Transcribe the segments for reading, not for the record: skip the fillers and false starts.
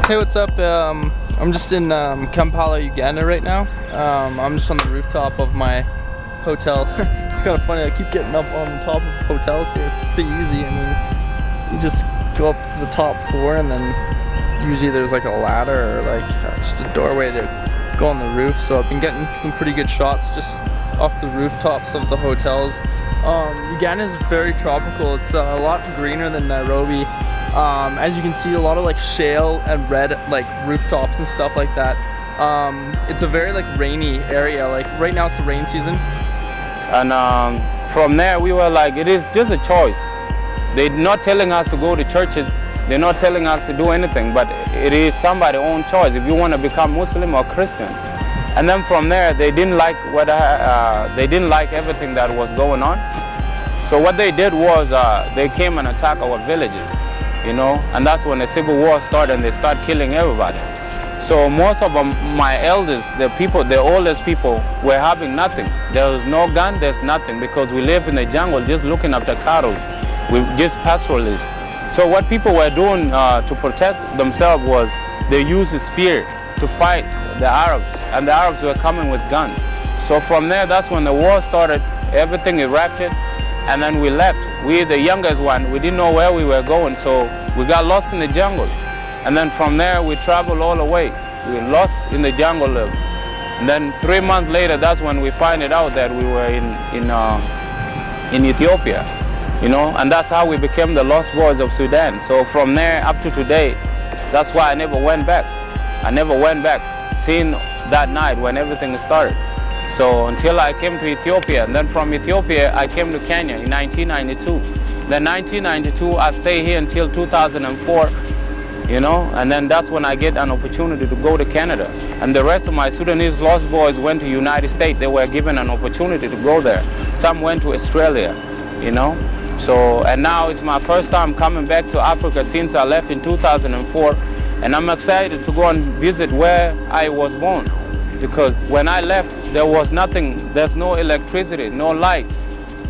Hey, what's up? I'm just in Kampala, Uganda right now. I'm just on the rooftop of my hotel. It's kind of funny, I keep getting up on the top of hotels here. It's pretty easy. I mean, you just go up to the top floor and then usually there's like a ladder or like just a doorway to go on the roof. So I've been getting some pretty good shots just off the rooftops of the hotels. Uganda is very tropical. It's a lot greener than Nairobi. As you can see, a lot of like shale and red like rooftops and stuff like that. It's a very like rainy area. Like right now it's the rain season. And from there we were like, it is just a choice. They're not telling us to go to churches. They're not telling us to do anything, but it is somebody's own choice if you want to become Muslim or Christian. And then from there, they didn't like everything that was going on. So what they did was they came and attacked our villages, you know, and that's when the civil war started and they started killing everybody. So most of my elders, the oldest people, were having nothing. There was no gun, there's nothing, because we live in the jungle just looking after cattle. We're just pastoralists. So what people were doing to protect themselves was they used a spear to fight the Arabs, and the Arabs were coming with guns. So from there, that's when the war started. Everything erupted, and then we left. We, the youngest one, we didn't know where we were going, so we got lost in the jungle. And then from there, we traveled all the way. We lost in the jungle. And then 3 months later, that's when we find it out that we were in Ethiopia, you know, and that's how we became the Lost Boys of Sudan. So from there up to today, that's why I never went back. I never went back since that night when everything started. So until I came to Ethiopia, and then from Ethiopia I came to Kenya in 1992. Then 1992 I stayed here until 2004, you know, and then that's when I get an opportunity to go to Canada. And the rest of my Sudanese Lost Boys went to United States. They were given an opportunity to go there. Some went to Australia, you know. So, and now it's my first time coming back to Africa since I left in 2004. And I'm excited to go and visit where I was born, because when I left, there was nothing. There's no electricity, no light.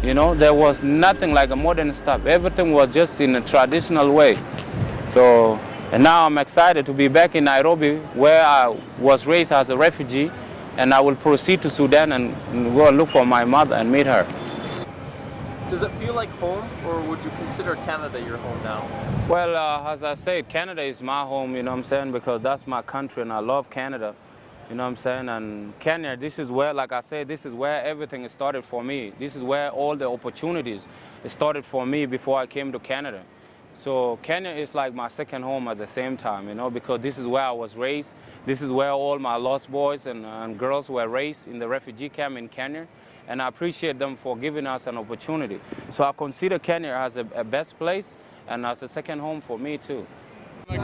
You know, there was nothing like a modern stuff. Everything was just in a traditional way. So, and now I'm excited to be back in Nairobi, where I was raised as a refugee, and I will proceed to Sudan and go and look for my mother and meet her. Does it feel like home, or would you consider Canada your home now? Well, as I said, Canada is my home, you know what I'm saying, because that's my country and I love Canada, you know what I'm saying. And Kenya, this is where, like I said, this is where everything started for me. This is where all the opportunities started for me before I came to Canada. So Kenya is like my second home at the same time, you know, because this is where I was raised. This is where all my Lost Boys and girls were raised, in the refugee camp in Kenya. And I appreciate them for giving us an opportunity. So I consider Kenya as a best place and as a second home for me too. I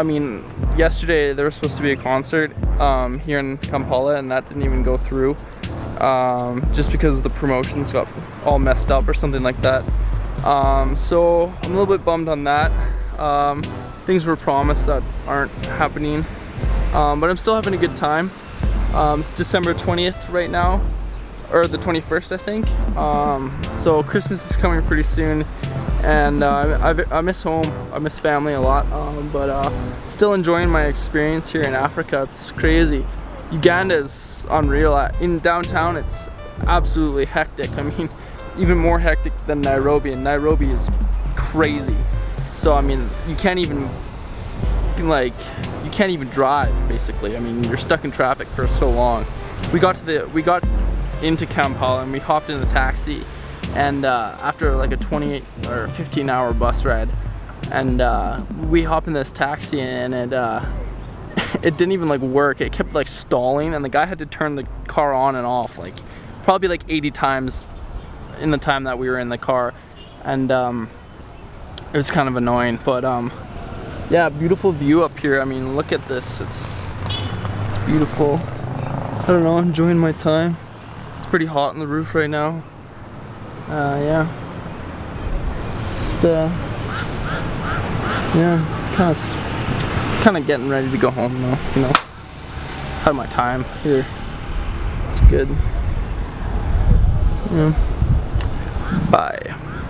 mean, yesterday there was supposed to be a concert here in Kampala, and that didn't even go through, just because the promotions got all messed up or something like that. So I'm a little bit bummed on that. Things were promised that aren't happening, but I'm still having a good time. It's December 20th right now, or the 21st I think. So Christmas is coming pretty soon, and I miss home, I miss family a lot, but still enjoying my experience here in Africa. It's crazy. Uganda is unreal. In downtown it's absolutely hectic. I mean, even more hectic than Nairobi, and Nairobi is crazy. So I mean, you can't even drive basically. I mean, you're stuck in traffic for so long. We got into Kampala and we hopped in a taxi, and after like a 28 or 15 hour bus ride, and we hopped in this taxi, and it didn't even like work. It kept like stalling, and the guy had to turn the car on and off like probably like 80 times in the time that we were in the car, and it was kind of annoying. But yeah, beautiful view up here. I mean, look at this. It's beautiful. I don't know, enjoying my time. It's pretty hot on the roof right now. Yeah. Just yeah, kind of getting ready to go home though. You know, had my time here. It's good. Yeah. Bye.